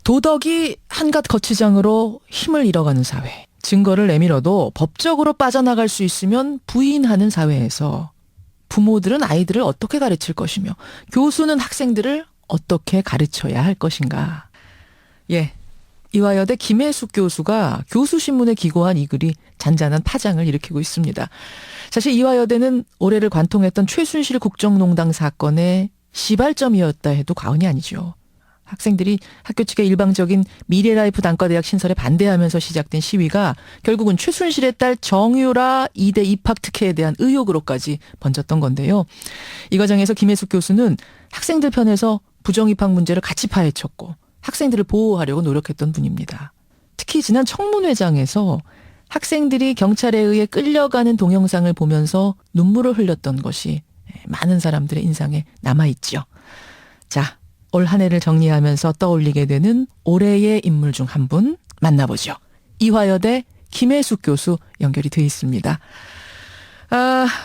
도덕이 한갓 거치장으로 힘을 잃어가는 사회. 증거를 내밀어도 법적으로 빠져나갈 수 있으면 부인하는 사회에서 부모들은 아이들을 어떻게 가르칠 것이며 교수는 학생들을 어떻게 가르쳐야 할 것인가. 예, 이화여대 김혜숙 교수가 교수신문에 기고한 이 글이 잔잔한 파장을 일으키고 있습니다. 사실 이화여대는 올해를 관통했던 최순실 국정농단 사건의 시발점이었다 해도 과언이 아니죠. 학생들이 학교 측의 일방적인 미래라이프 단과대학 신설에 반대하면서 시작된 시위가 결국은 최순실의 딸 정유라 이대 입학 특혜에 대한 의혹으로까지 번졌던 건데요. 이 과정에서 김혜숙 교수는 학생들 편에서 부정입학 문제를 같이 파헤쳤고 학생들을 보호하려고 노력했던 분입니다. 특히 지난 청문회장에서 학생들이 경찰에 의해 끌려가는 동영상을 보면서 눈물을 흘렸던 것이 많은 사람들의 인상에 남아있죠. 자, 올 한 해를 정리하면서 떠올리게 되는 올해의 인물 중 한 분 만나보죠. 이화여대 김혜숙 교수 연결이 돼 있습니다.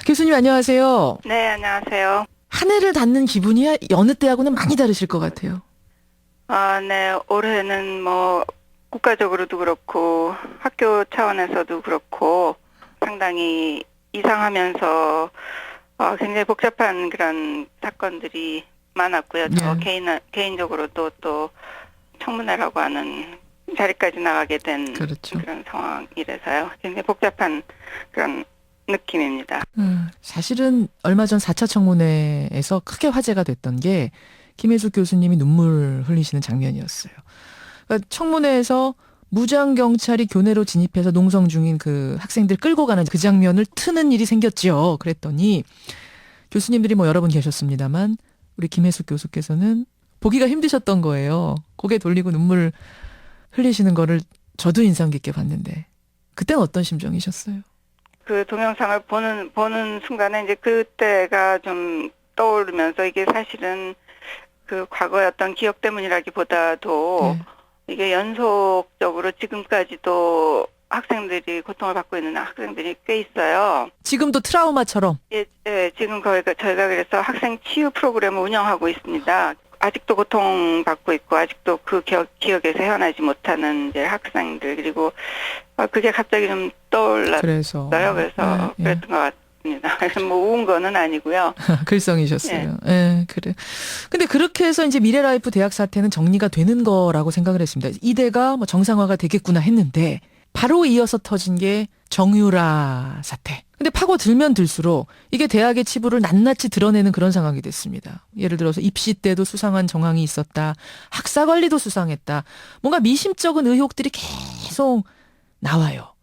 교수님 안녕하세요. 네, 안녕하세요. 한 해를 닫는 기분이 여느 때하고는 많이 다르실 것 같아요. 네, 올해는 뭐 국가적으로도 그렇고 학교 차원에서도 그렇고 상당히 이상하면서 굉장히 복잡한 그런 사건들이 많았고요. 저 개인적으로도 또 청문회라고 하는 자리까지 나가게 된 그렇죠. 그런 상황이라서요. 굉장히 복잡한 그런 느낌입니다. 사실은 얼마 전 4차 청문회에서 크게 화제가 됐던 게 김혜숙 교수님이 눈물 흘리시는 장면이었어요. 그러니까 청문회에서 무장 경찰이 교내로 진입해서 농성 중인 그 학생들 끌고 가는 그 장면을 트는 일이 생겼지요. 그랬더니 교수님들이 뭐 여러 분 계셨습니다만 우리 김혜숙 교수께서는 보기가 힘드셨던 거예요. 고개 돌리고 눈물 흘리시는 거를 저도 인상 깊게 봤는데 그때는 어떤 심정이셨어요? 그 동영상을 보는 순간에 이제 그때가 좀 떠오르면서 이게 사실은 그 과거의 어떤 기억 때문이라기보다도 이게 연속적으로 지금까지도 학생들이 고통을 받고 있는 학생들이 꽤 있어요. 지금도 트라우마처럼? 예, 지금 저희가 그래서 학생 치유 프로그램을 운영하고 있습니다. 아직도 고통받고 있고 아직도 그 기억에서 헤어나지 못하는 이제 학생들 그리고 그게 갑자기 좀 떠올랐어요. 그래서 그랬던 것 같습니다. 그래서 뭐 우은 거는 아니고요. 글썽이셨어요. 예, 그래. 근데 그렇게 해서 이제 미래라이프 대학 사태는 정리가 되는 거라고 생각을 했습니다. 이대가 뭐 정상화가 되겠구나 했는데 바로 이어서 터진 게 정유라 사태. 근데 파고들면 들수록 이게 대학의 치부를 낱낱이 드러내는 그런 상황이 됐습니다. 예를 들어서 입시 때도 수상한 정황이 있었다. 학사 관리도 수상했다. 뭔가 미심쩍은 의혹들이 계속 나와요.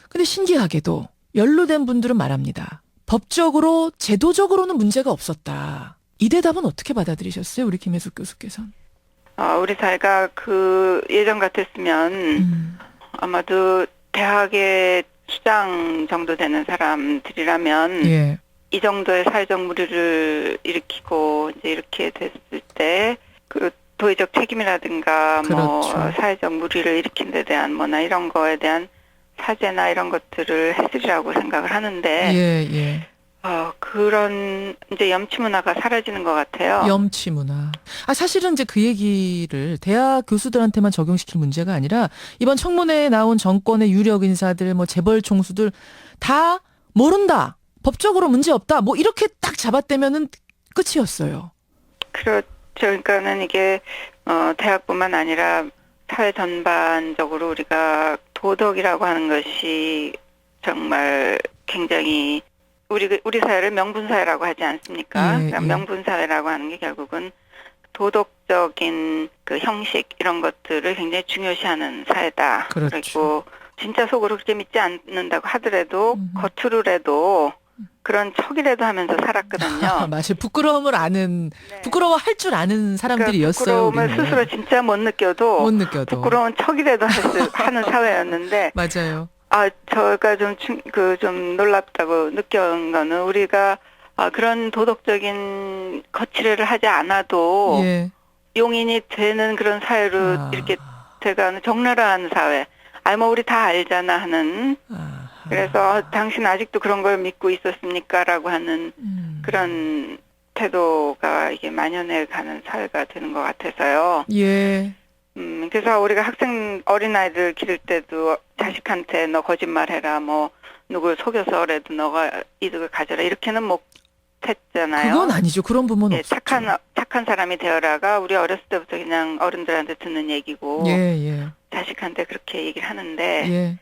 근데 신기하게도 연루된 분들은 말합니다. 법적으로 제도적으로는 문제가 없었다. 이 대답은 어떻게 받아들이셨어요? 우리 김혜숙 교수께서는. 우리 사회가 그 예전 같았으면 아마도 대학의 수장 정도 되는 사람들이라면 이 정도의 사회적 물의를 일으키고 이제 이렇게 됐을 때 그 도의적 책임이라든가 뭐 사회적 물의를 일으킨 데 대한 뭐나 이런 거에 대한 사죄나 이런 것들을 했으리라고 생각을 하는데 그런 이제 염치 문화가 사라지는 것 같아요. 염치 문화. 사실은 이제 그 얘기를 대학 교수들한테만 적용시킬 문제가 아니라 이번 청문회에 나온 정권의 유력 인사들, 뭐 재벌 총수들 다 모른다. 법적으로 문제 없다. 뭐 이렇게 딱 잡아떼면은 끝이었어요. 그렇죠. 그러니까는 이게 대학뿐만 아니라 사회 전반적으로 우리가 도덕이라고 하는 것이 정말 굉장히 우리 사회를 명분사회라고 하지 않습니까? 명분사회라고 하는 게 결국은 도덕적인 그 형식 이런 것들을 굉장히 중요시하는 사회다. 그리고 진짜 속으로 그렇게 믿지 않는다고 하더라도 겉으로라도 그런 척이라도 하면서 살았거든요. 맞아요. 부끄러움을 아는, 부끄러워할 줄 아는 사람들이었어요. 부끄러움을 우리는. 스스로 진짜 못 느껴도 부끄러운 척이라도 하는 사회였는데 맞아요. 저가 좀 놀랍다고 느낀 거는 우리가 그런 도덕적인 거칠애를 하지 않아도 용인이 되는 그런 사회로 이렇게 돼가는 적나라한 사회. 뭐 우리 다 알잖아 하는. 그래서 당신 아직도 그런 걸 믿고 있었습니까?라고 하는 그런 태도가 이게 만연해 가는 사회가 되는 것 같아서요. 그래서 우리가 어린아이들 기를 때도 자식한테 너 거짓말해라, 뭐, 누굴 속여서라도 너가 이득을 가져라, 이렇게는 못 했잖아요. 그건 아니죠. 그런 부모는 없었죠. 착한 사람이 되어라가 우리 어렸을 때부터 그냥 어른들한테 듣는 얘기고, 자식한테 그렇게 얘기를 하는데,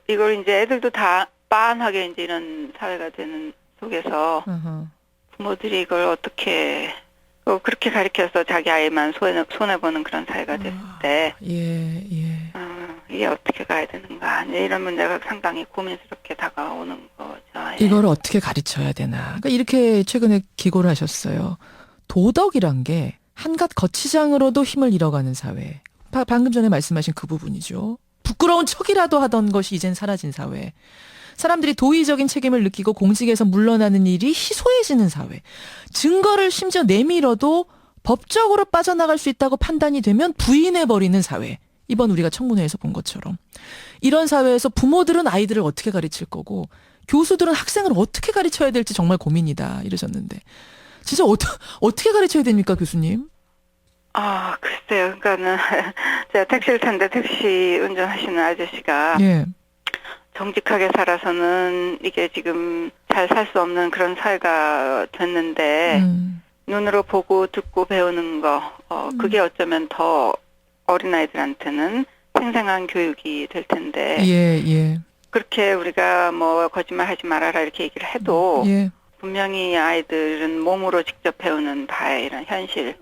이걸 이제 애들도 다 빤하게 이제 이런 사회가 되는 속에서, 부모들이 이걸 어떻게, 그렇게 가르쳐서 자기 아이만 손해보는 그런 사회가 됐을 때, 이게 어떻게 가야 되는가, 이런 문제가 상당히 고민스럽게 다가오는 거죠. 이걸 어떻게 가르쳐야 되나. 그러니까 이렇게 최근에 기고를 하셨어요. 도덕이란 게 한갓 거치장으로도 힘을 잃어가는 사회. 방금 전에 말씀하신 그 부분이죠. 부끄러운 척이라도 하던 것이 이젠 사라진 사회. 사람들이 도의적인 책임을 느끼고 공직에서 물러나는 일이 희소해지는 사회. 증거를 심지어 내밀어도 법적으로 빠져나갈 수 있다고 판단이 되면 부인해버리는 사회. 이번 우리가 청문회에서 본 것처럼. 이런 사회에서 부모들은 아이들을 어떻게 가르칠 거고 교수들은 학생을 어떻게 가르쳐야 될지 정말 고민이다 이러셨는데 진짜 어떻게 가르쳐야 됩니까, 교수님? 글쎄요. 그러니까는 제가 택시를 탔는데 택시 운전하시는 아저씨가 정직하게 살아서는 이게 지금 잘 살 수 없는 그런 사회가 됐는데 눈으로 보고 듣고 배우는 거 그게 어쩌면 더 어린아이들한테는 생생한 교육이 될 텐데 그렇게 우리가 뭐 거짓말 하지 말아라 이렇게 얘기를 해도 분명히 아이들은 몸으로 직접 배우는 바에 이런 현실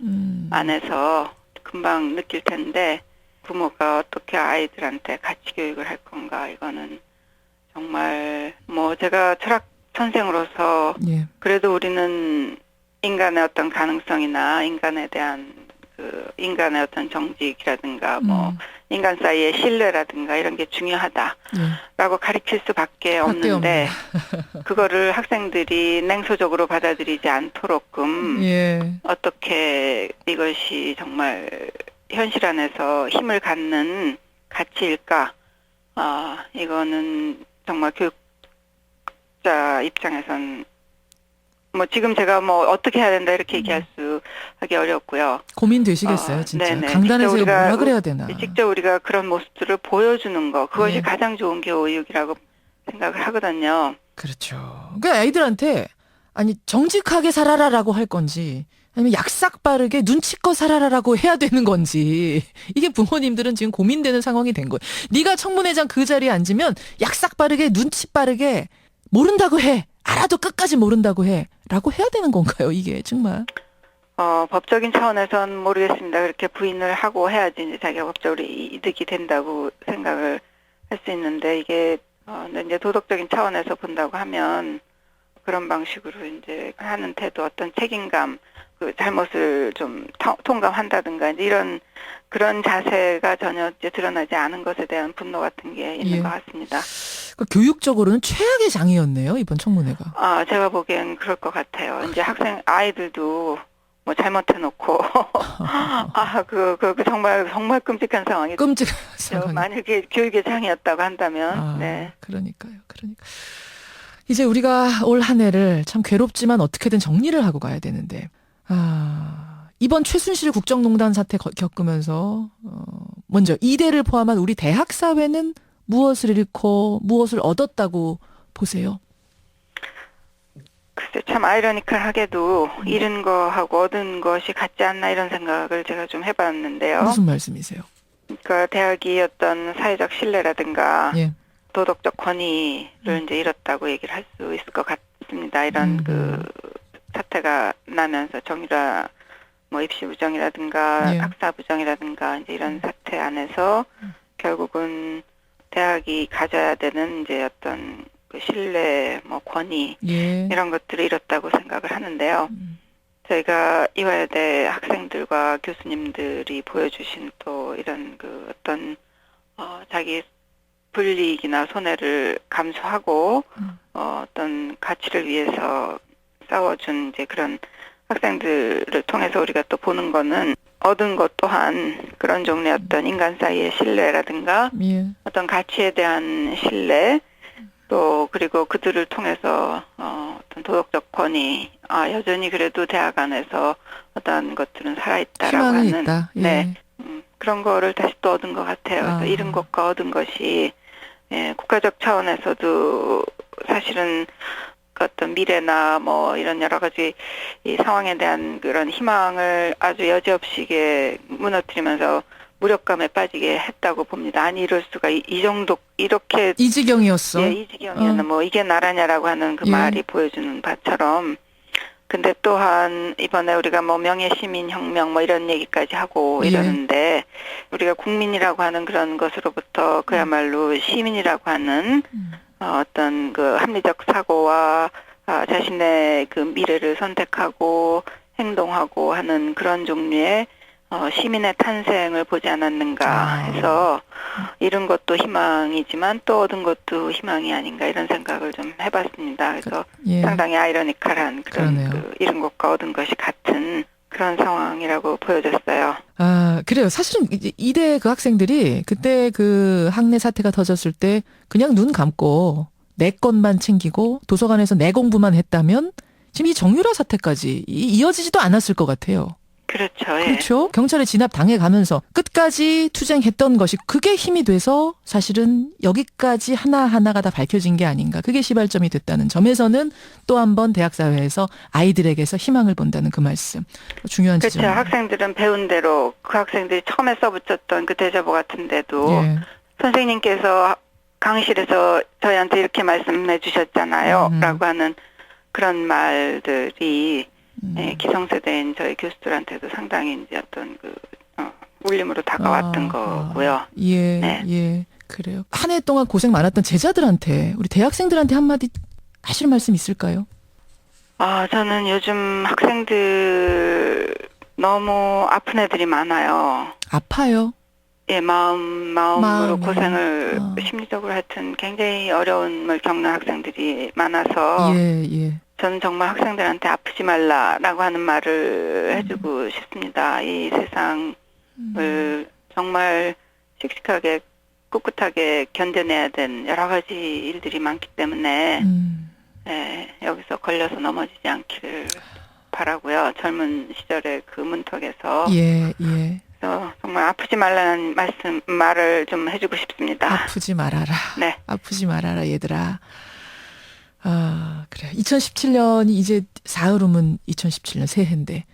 안에서 금방 느낄 텐데 부모가 어떻게 아이들한테 가치 교육을 할 건가, 이거는 정말 뭐 제가 철학 선생으로서 그래도 우리는 인간의 어떤 가능성이나 인간에 대한 인간의 어떤 정직이라든가 뭐 인간 사이의 신뢰라든가 이런 게 중요하다라고 가르칠 수밖에 없는데 그거를 학생들이 냉소적으로 받아들이지 않도록끔 어떻게 이것이 정말 현실 안에서 힘을 갖는 가치일까? 이거는 정말 교육자 입장에선 뭐 지금 제가 뭐 어떻게 해야 된다 이렇게 하기 어렵고요. 고민되시겠어요, 진짜. 강단에서 이거 뭐라 그래야 되나. 직접 우리가 그런 모습들을 보여주는 거, 그것이 가장 좋은 교육이라고 생각을 하거든요. 그렇죠. 그러니까 아이들한테 정직하게 살아라라고 할 건지 아니면 약삭 빠르게 눈치껏 살아라라고 해야 되는 건지 이게 부모님들은 지금 고민되는 상황이 된 거예요. 네가 청문회장 그 자리에 앉으면 약삭 빠르게 눈치 빠르게 모른다고 해. 알아도 끝까지 모른다고 해. 라고 해야 되는 건가요, 이게 정말? 법적인 차원에서는 모르겠습니다. 그렇게 부인을 하고 해야지 이제 자기가 법적으로 이득이 된다고 생각을 할 수 있는데 이게 이제 도덕적인 차원에서 본다고 하면 그런 방식으로 이제 하는 태도, 어떤 책임감, 그 잘못을 좀 통감한다든가 이제 이런 그런 자세가 전혀 이제 드러나지 않은 것에 대한 분노 같은 게 있는 것 같습니다. 그러니까 교육적으로는 최악의 장이었네요, 이번 청문회가. 제가 보기엔 그럴 것 같아요. 이제 아이들도 뭐 잘못해놓고 정말 끔찍한 상황이. 끔찍한 상황. 만약에 교육의 장이었다고 한다면. 그러니까요. 이제 우리가 올 한 해를 참 괴롭지만 어떻게든 정리를 하고 가야 되는데. 이번 최순실 국정농단 사태 겪으면서 먼저 이대를 포함한 우리 대학 사회는 무엇을 잃고 무엇을 얻었다고 보세요? 글쎄 참 아이러니컬하게도 잃은 거하고 얻은 것이 같지 않나 이런 생각을 제가 좀 해봤는데요. 무슨 말씀이세요? 그러니까 대학이 어떤 사회적 신뢰라든가 도덕적 권위를 이제 잃었다고 얘기를 할 수 있을 것 같습니다. 이런 그 사태가 나면서 정유라 뭐 입시 부정이라든가 학사 부정이라든가 이제 이런 사태 안에서 결국은 대학이 가져야 되는 이제 어떤 그 신뢰, 뭐 권위 이런 것들을 잃었다고 생각을 하는데요. 저희가 이화여대 학생들과 교수님들이 보여주신 또 이런 그 어떤 자기 불이익이나 손해를 감수하고 어떤 가치를 위해서 싸워준 이제 그런 학생들을 통해서 우리가 또 보는 거는 얻은 것 또한 그런 종류의 어떤 인간 사이의 신뢰라든가 어떤 가치에 대한 신뢰 또 그리고 그들을 통해서 어떤 도덕적 권위 여전히 그래도 대학 안에서 어떤 것들은 살아있다라고 하는 있다. 그런 거를 다시 또 얻은 것 같아요. 그래서 잃은 것과 얻은 것이 국가적 차원에서도 사실은 그 어떤 미래나 뭐 이런 여러 가지 이 상황에 대한 그런 희망을 아주 여지없이 무너뜨리면서 무력감에 빠지게 했다고 봅니다. 아니 이럴 수가 이 정도 이렇게 이 지경이었어. 이 지경이었나 뭐 이게 나라냐라고 하는 그 말이 보여주는 바처럼. 근데 또한 이번에 우리가 뭐 명예시민혁명 뭐 이런 얘기까지 하고 이러는데 우리가 국민이라고 하는 그런 것으로부터 그야말로 시민이라고 하는 어떤 그 합리적 사고와 자신의 그 미래를 선택하고 행동하고 하는 그런 종류의 시민의 탄생을 보지 않았는가 해서 잃은 것도 희망이지만 또 얻은 것도 희망이 아닌가 이런 생각을 좀 해봤습니다. 그래서 상당히 아이러니컬한 그런 그 잃은 것과 얻은 것이 같은 그런 상황이라고 보여졌어요. 아, 그래요. 사실은 이대 그 학생들이 그때 그 학내 사태가 터졌을 때 그냥 눈 감고 내 것만 챙기고 도서관에서 내 공부만 했다면 지금 이 정유라 사태까지 이어지지도 않았을 것 같아요. 그렇죠. 예. 그렇죠. 경찰에 진압 당해가면서 끝까지 투쟁했던 것이 그게 힘이 돼서 사실은 여기까지 하나하나가 다 밝혀진 게 아닌가. 그게 시발점이 됐다는 점에서는 또 한 번 대학사회에서 아이들에게서 희망을 본다는 그 말씀. 중요한 지점. 그렇죠. 학생들은 배운 대로 그 학생들이 처음에 써붙였던 그 대자보 같은데도 선생님께서 강의실에서 저희한테 이렇게 말씀해 주셨잖아요. 라고 하는 그런 말들이 기성세대인 저희 교수들한테도 상당히 이제 어떤 그 울림으로 다가왔던 거고요. 예, 그래요. 한 해 동안 고생 많았던 제자들한테, 우리 대학생들한테 한마디 하실 말씀 있을까요? 저는 요즘 학생들 너무 아픈 애들이 많아요. 아파요? 예, 마음으로 고생을 심리적으로 하여튼 굉장히 어려움을 겪는 학생들이 많아서 저는 정말 학생들한테 아프지 말라라고 하는 말을 해주고 싶습니다. 이 세상을 정말 씩씩하게 꿋꿋하게 견뎌내야 된 여러 가지 일들이 많기 때문에 여기서 걸려서 넘어지지 않기를 바라고요. 젊은 시절의 그 문턱에서 그래서 정말 아프지 말라는 말을 좀 해주고 싶습니다. 아프지 말아라. 네. 아프지 말아라 얘들아. 그래. 2017년이 이제 사흘이면 2017년 새해인데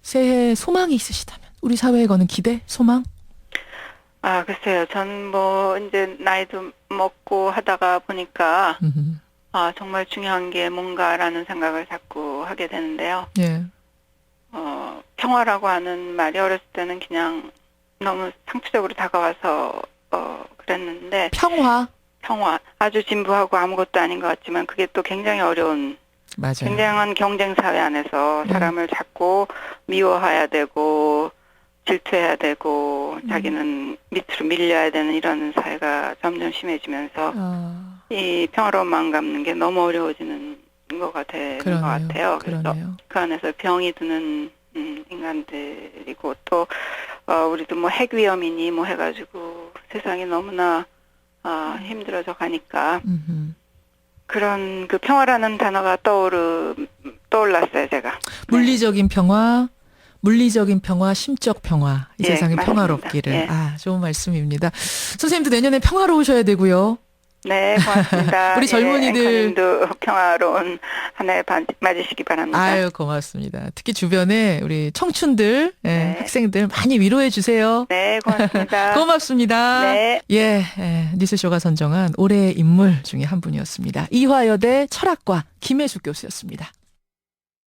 새해 소망이 있으시다면 우리 사회에 거는 기대, 소망? 글쎄요. 저는 뭐 이제 나이도 먹고 하다가 보니까 정말 중요한 게 뭔가라는 생각을 자꾸 하게 되는데요. 평화라고 하는 말이 어렸을 때는 그냥 너무 상투적으로 다가와서 그랬는데 평화 아주 진부하고 아무것도 아닌 것 같지만 그게 또 굉장히 어려운 굉장한 경쟁 사회 안에서 사람을 자꾸 미워해야 되고 질투해야 되고 자기는 밑으로 밀려야 되는 이런 사회가 점점 심해지면서 이 평화로운 마음 갖는 게 너무 어려워지는 거가 되는 것 같아요. 그래서 그 안에서 병이 드는 인간들이고 또 우리도 뭐 핵 위험이니 뭐 해가지고 세상이 너무나 힘들어져 가니까 그런 그 평화라는 단어가 떠올랐어요, 제가. 물리적인 평화, 심적 평화, 이 세상이 평화롭기를. 좋은 말씀입니다. 선생님도 내년에 평화로우셔야 되고요. 네, 고맙습니다. 우리 젊은이들. 앵커님도 평화로운 한 해 맞으시기 바랍니다. 아유, 고맙습니다. 특히 주변에 우리 청춘들, 학생들 많이 위로해 주세요. 네, 고맙습니다. 고맙습니다. 네. 뉴스쇼가 선정한 올해의 인물 중에 한 분이었습니다. 이화여대 철학과 김혜숙 교수였습니다.